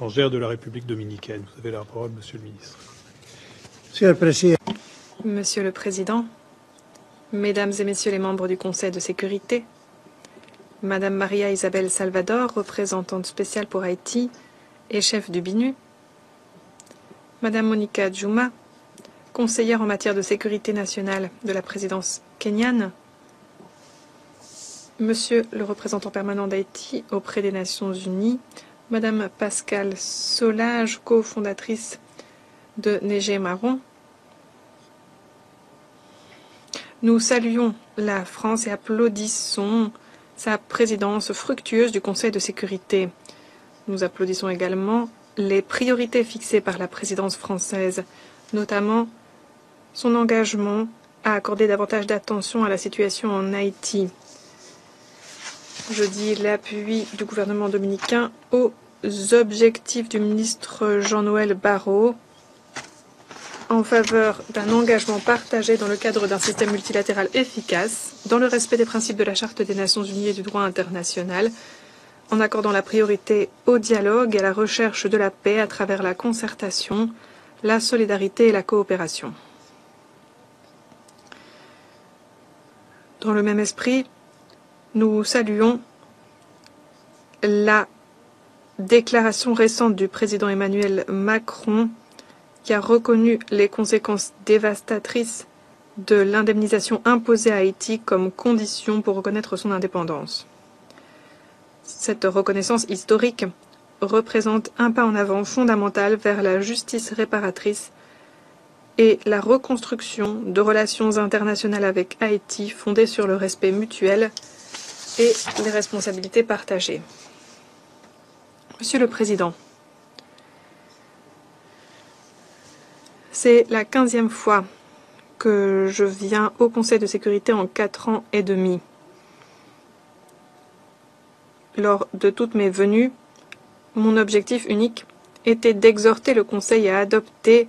étrangères de la République dominicaine. Vous avez la parole, Monsieur le ministre. Monsieur le Président, Mesdames et Messieurs les membres du Conseil de sécurité, Madame Maria Isabel Salvador, représentante spéciale pour Haïti et chef du BINU, Madame Monica Djouma, conseillère en matière de sécurité nationale de la présidence kenyane, Monsieur le représentant permanent d'Haïti auprès des Nations Unies, Madame Pascale Solage, cofondatrice de Neige Marron. Nous saluons la France et applaudissons sa présidence fructueuse du Conseil de sécurité. Nous applaudissons également les priorités fixées par la présidence française, notamment son engagement à accorder davantage d'attention à la situation en Haïti. Je dis l'appui du gouvernement dominicain aux objectifs du ministre Jean-Noël Barrot en faveur d'un engagement partagé dans le cadre d'un système multilatéral efficace, dans le respect des principes de la Charte des Nations Unies et du droit international, en accordant la priorité au dialogue et à la recherche de la paix à travers la concertation, la solidarité et la coopération. Dans le même esprit, nous saluons la déclaration récente du président Emmanuel Macron qui a reconnu les conséquences dévastatrices de l'indemnisation imposée à Haïti comme condition pour reconnaître son indépendance. Cette reconnaissance historique représente un pas en avant fondamental vers la justice réparatrice et la reconstruction de relations internationales avec Haïti fondées sur le respect mutuel et les responsabilités partagées. Monsieur le Président, c'est la 15e fois que je viens au Conseil de sécurité en 4 ans et demi. Lors de toutes mes venues, mon objectif unique était d'exhorter le Conseil à adopter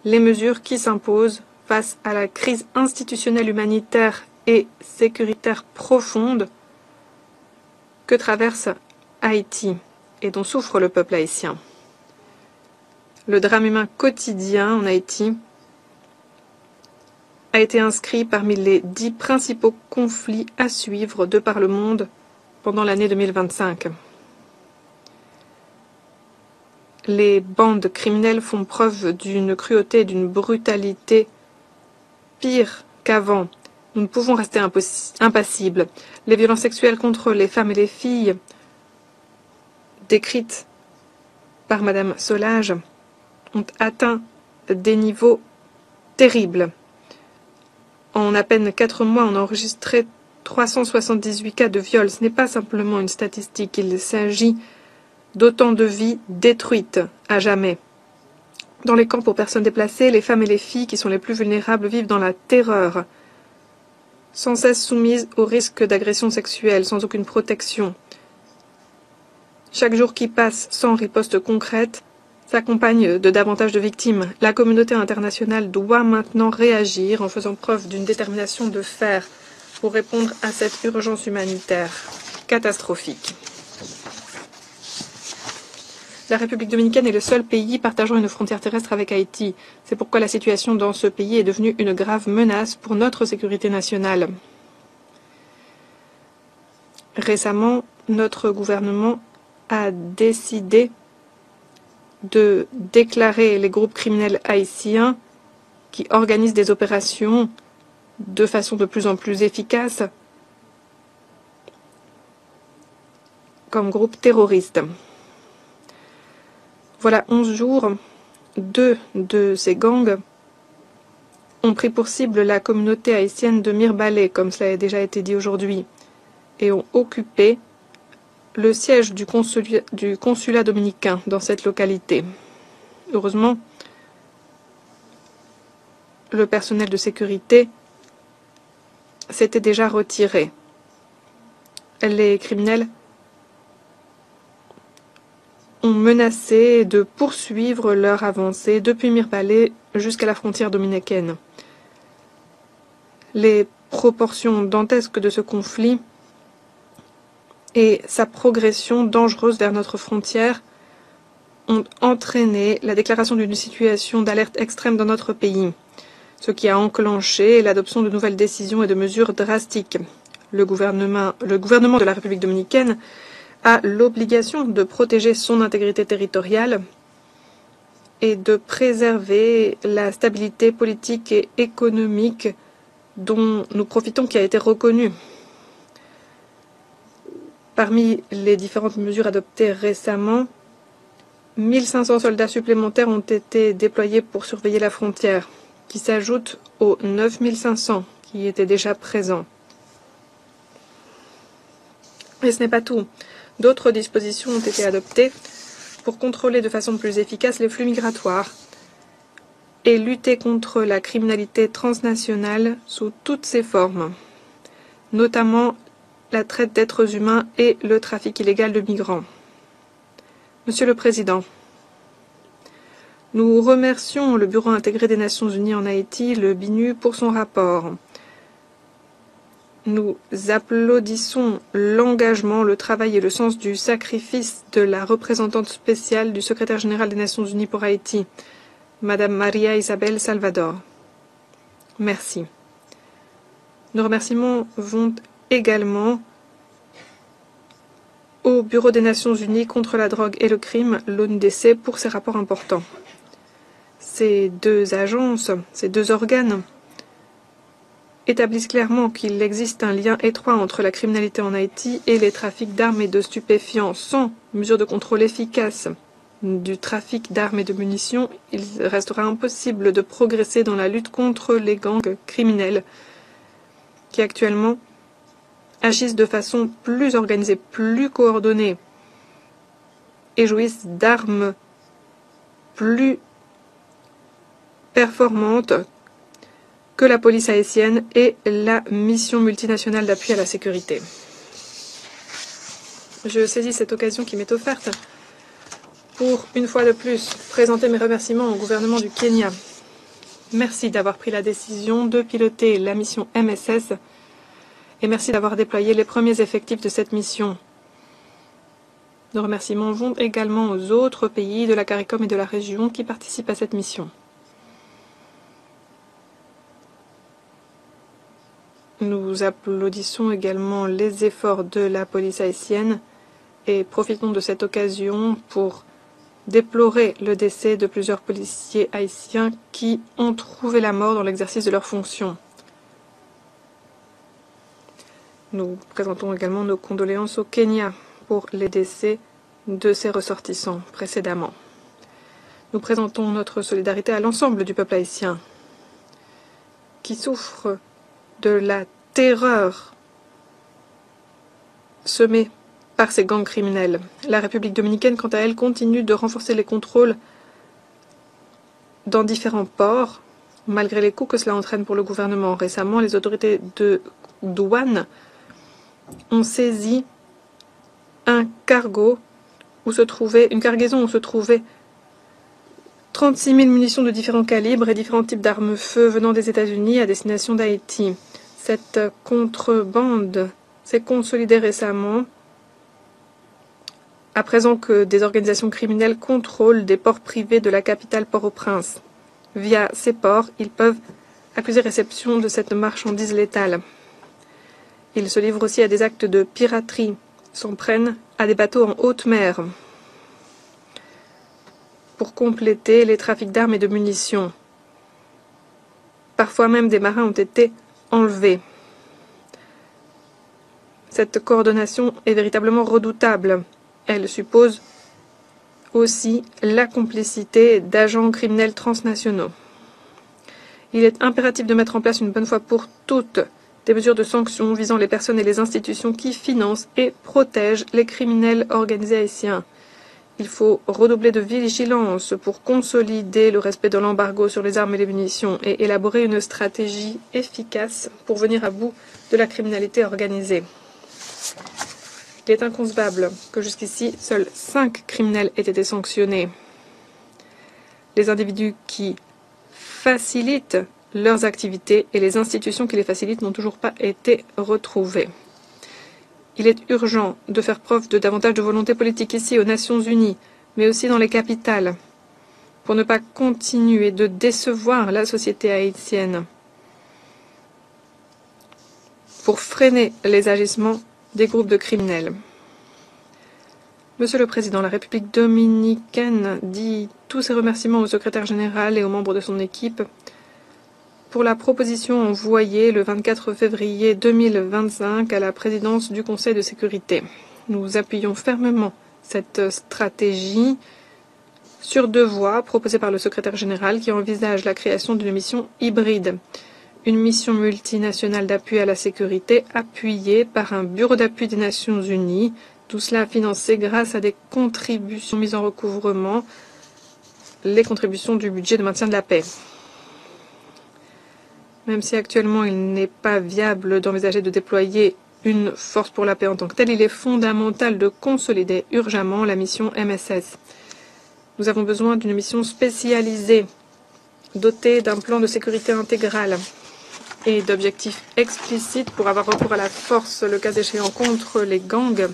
les mesures qui s'imposent face à la crise institutionnelle, humanitaire et sécuritaire profonde que traverse Haïti et dont souffre le peuple haïtien. Le drame humain quotidien en Haïti a été inscrit parmi les 10 principaux conflits à suivre de par le monde pendant l'année 2025. Les bandes criminelles font preuve d'une cruauté et d'une brutalité pire qu'avant. Nous ne pouvons rester impassibles. Les violences sexuelles contre les femmes et les filles, décrites par Madame Solage, ont atteint des niveaux terribles. En à peine 4 mois, on a enregistré 378 cas de viol. Ce n'est pas simplement une statistique, il s'agit d'autant de vies détruites à jamais. Dans les camps pour personnes déplacées, les femmes et les filles qui sont les plus vulnérables vivent dans la terreur, sans cesse soumises au risque d'agression sexuelle, sans aucune protection. Chaque jour qui passe sans riposte concrète s'accompagne de davantage de victimes. La communauté internationale doit maintenant réagir en faisant preuve d'une détermination de fer pour répondre à cette urgence humanitaire catastrophique. La République dominicaine est le seul pays partageant une frontière terrestre avec Haïti. C'est pourquoi la situation dans ce pays est devenue une grave menace pour notre sécurité nationale. Récemment, notre gouvernement a décidé de déclarer les groupes criminels haïtiens qui organisent des opérations de façon de plus en plus efficace comme groupes terroristes. Voilà 11 jours, 2 de ces gangs ont pris pour cible la communauté haïtienne de Mirebalais, comme cela a déjà été dit aujourd'hui, et ont occupé le siège du consulat dominicain dans cette localité. Heureusement, le personnel de sécurité s'était déjà retiré. Les criminels ont menacé de poursuivre leur avancée depuis Mirebalais jusqu'à la frontière dominicaine. Les proportions dantesques de ce conflit et sa progression dangereuse vers notre frontière ont entraîné la déclaration d'une situation d'alerte extrême dans notre pays, ce qui a enclenché l'adoption de nouvelles décisions et de mesures drastiques. Le gouvernement de la République dominicaine a l'obligation de protéger son intégrité territoriale et de préserver la stabilité politique et économique dont nous profitons, qui a été reconnue. Parmi les différentes mesures adoptées récemment, 1500 soldats supplémentaires ont été déployés pour surveiller la frontière, qui s'ajoutent aux 9500 qui étaient déjà présents. Et ce n'est pas tout. D'autres dispositions ont été adoptées pour contrôler de façon plus efficace les flux migratoires et lutter contre la criminalité transnationale sous toutes ses formes, notamment la traite d'êtres humains et le trafic illégal de migrants. Monsieur le Président, nous remercions le Bureau intégré des Nations Unies en Haïti, le BINU, pour son rapport. Nous applaudissons l'engagement, le travail et le sens du sacrifice de la représentante spéciale du secrétaire général des Nations Unies pour Haïti, Madame Maria Isabel Salvador. Merci. Nos remerciements vont également au Bureau des Nations Unies contre la drogue et le crime, l'ONUDC, pour ses rapports importants. Ces deux agences, ces deux organes, établissent clairement qu'il existe un lien étroit entre la criminalité en Haïti et les trafics d'armes et de stupéfiants. Sans mesures de contrôle efficaces du trafic d'armes et de munitions, il restera impossible de progresser dans la lutte contre les gangs criminels qui actuellement agissent de façon plus organisée, plus coordonnée et jouissent d'armes plus performantes que la police haïtienne et la mission multinationale d'appui à la sécurité. Je saisis cette occasion qui m'est offerte pour, une fois de plus, présenter mes remerciements au gouvernement du Kenya. Merci d'avoir pris la décision de piloter la mission MSS et merci d'avoir déployé les premiers effectifs de cette mission. Nos remerciements vont également aux autres pays de la CARICOM et de la région qui participent à cette mission. Nous applaudissons également les efforts de la police haïtienne et profitons de cette occasion pour déplorer le décès de plusieurs policiers haïtiens qui ont trouvé la mort dans l'exercice de leurs fonctions. Nous présentons également nos condoléances au Kenya pour les décès de ses ressortissants précédemment. Nous présentons notre solidarité à l'ensemble du peuple haïtien qui souffre de la terreur semée par ces gangs criminels. La République dominicaine, quant à elle, continue de renforcer les contrôles dans différents ports, malgré les coûts que cela entraîne pour le gouvernement. Récemment, les autorités de douane ont saisi une cargaison où se trouvaient 36 000 munitions de différents calibres et différents types d'armes-feu venant des États-Unis à destination d'Haïti. Cette contrebande s'est consolidée récemment, à présent que des organisations criminelles contrôlent des ports privés de la capitale Port-au-Prince. Via ces ports, ils peuvent accuser réception de cette marchandise létale. Ils se livrent aussi à des actes de piraterie, s'en prennent à des bateaux en haute mer pour compléter les trafics d'armes et de munitions. Parfois même des marins ont été enlevés. Cette coordination est véritablement redoutable. Elle suppose aussi la complicité d'agents criminels transnationaux. Il est impératif de mettre en place une bonne fois pour toutes des mesures de sanctions visant les personnes et les institutions qui financent et protègent les criminels organisés haïtiens. Il faut redoubler de vigilance pour consolider le respect de l'embargo sur les armes et les munitions et élaborer une stratégie efficace pour venir à bout de la criminalité organisée. Il est inconcevable que jusqu'ici, seuls 5 criminels aient été sanctionnés. Les individus qui facilitent leurs activités et les institutions qui les facilitent n'ont toujours pas été retrouvées. Il est urgent de faire preuve de davantage de volonté politique ici aux Nations Unies, mais aussi dans les capitales, pour ne pas continuer de décevoir la société haïtienne, pour freiner les agissements des groupes de criminels. Monsieur le Président, la République dominicaine dit tous ses remerciements au secrétaire général et aux membres de son équipe pour la proposition envoyée le 24 février 2025 à la présidence du Conseil de sécurité. Nous appuyons fermement cette stratégie sur 2 voies proposées par le secrétaire général qui envisage la création d'une mission hybride. Une mission multinationale d'appui à la sécurité appuyée par un bureau d'appui des Nations Unies, tout cela financé grâce à des contributions mises en recouvrement, les contributions du budget de maintien de la paix. Même si actuellement il n'est pas viable d'envisager de déployer une force pour la paix en tant que telle, il est fondamental de consolider urgemment la mission MSS. Nous avons besoin d'une mission spécialisée, dotée d'un plan de sécurité intégral et d'objectifs explicites pour avoir recours à la force, le cas échéant, contre les gangs.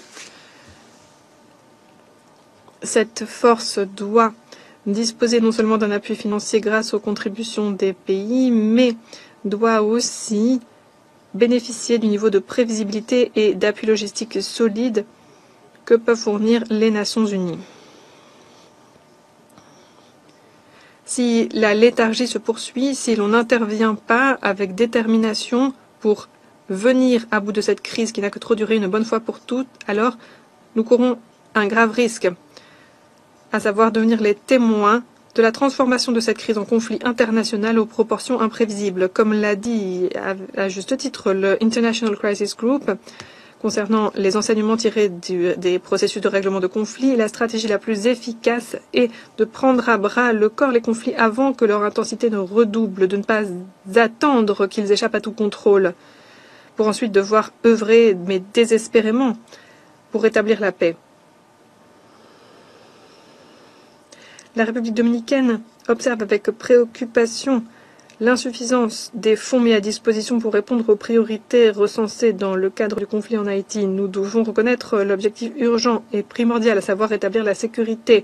Cette force doit disposer non seulement d'un appui financier grâce aux contributions des pays, mais doit aussi bénéficier du niveau de prévisibilité et d'appui logistique solide que peuvent fournir les Nations Unies. Si la léthargie se poursuit, si l'on n'intervient pas avec détermination pour venir à bout de cette crise qui n'a que trop duré une bonne fois pour toutes, alors nous courons un grave risque, à savoir devenir les témoins de la transformation de cette crise en conflit international aux proportions imprévisibles. Comme l'a dit à juste titre le International Crisis Group, concernant les enseignements tirés des processus de règlement de conflits, la stratégie la plus efficace est de prendre à bras le corps les conflits avant que leur intensité ne redouble, de ne pas attendre qu'ils échappent à tout contrôle, pour ensuite devoir œuvrer, mais désespérément, pour rétablir la paix. La République dominicaine observe avec préoccupation l'insuffisance des fonds mis à disposition pour répondre aux priorités recensées dans le cadre du conflit en Haïti. Nous devons reconnaître l'objectif urgent et primordial, à savoir rétablir la sécurité.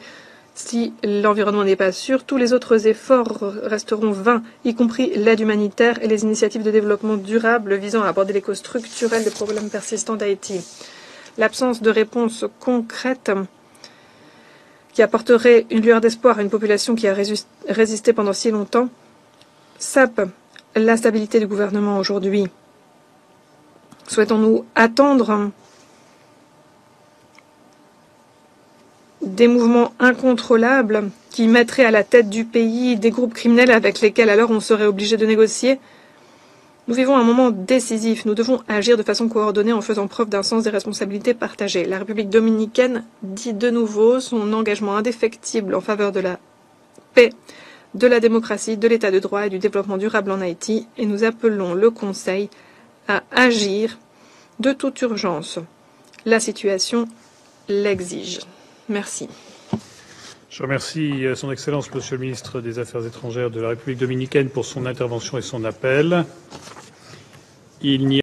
Si l'environnement n'est pas sûr, tous les autres efforts resteront vains, y compris l'aide humanitaire et les initiatives de développement durable visant à aborder les causes structurelles des problèmes persistants d'Haïti. L'absence de réponse concrète qui apporterait une lueur d'espoir à une population qui a résisté pendant si longtemps, sape la stabilité du gouvernement aujourd'hui. Souhaitons-nous attendre des mouvements incontrôlables qui mettraient à la tête du pays des groupes criminels avec lesquels alors on serait obligé de négocier? Nous vivons un moment décisif. Nous devons agir de façon coordonnée en faisant preuve d'un sens des responsabilités partagées. La République dominicaine dit de nouveau son engagement indéfectible en faveur de la paix, de la démocratie, de l'état de droit et du développement durable en Haïti, et nous appelons le Conseil à agir de toute urgence. La situation l'exige. Merci. Je remercie Son Excellence, Monsieur le ministre des Affaires étrangères de la République dominicaine, pour son intervention et son appel. Il n'y a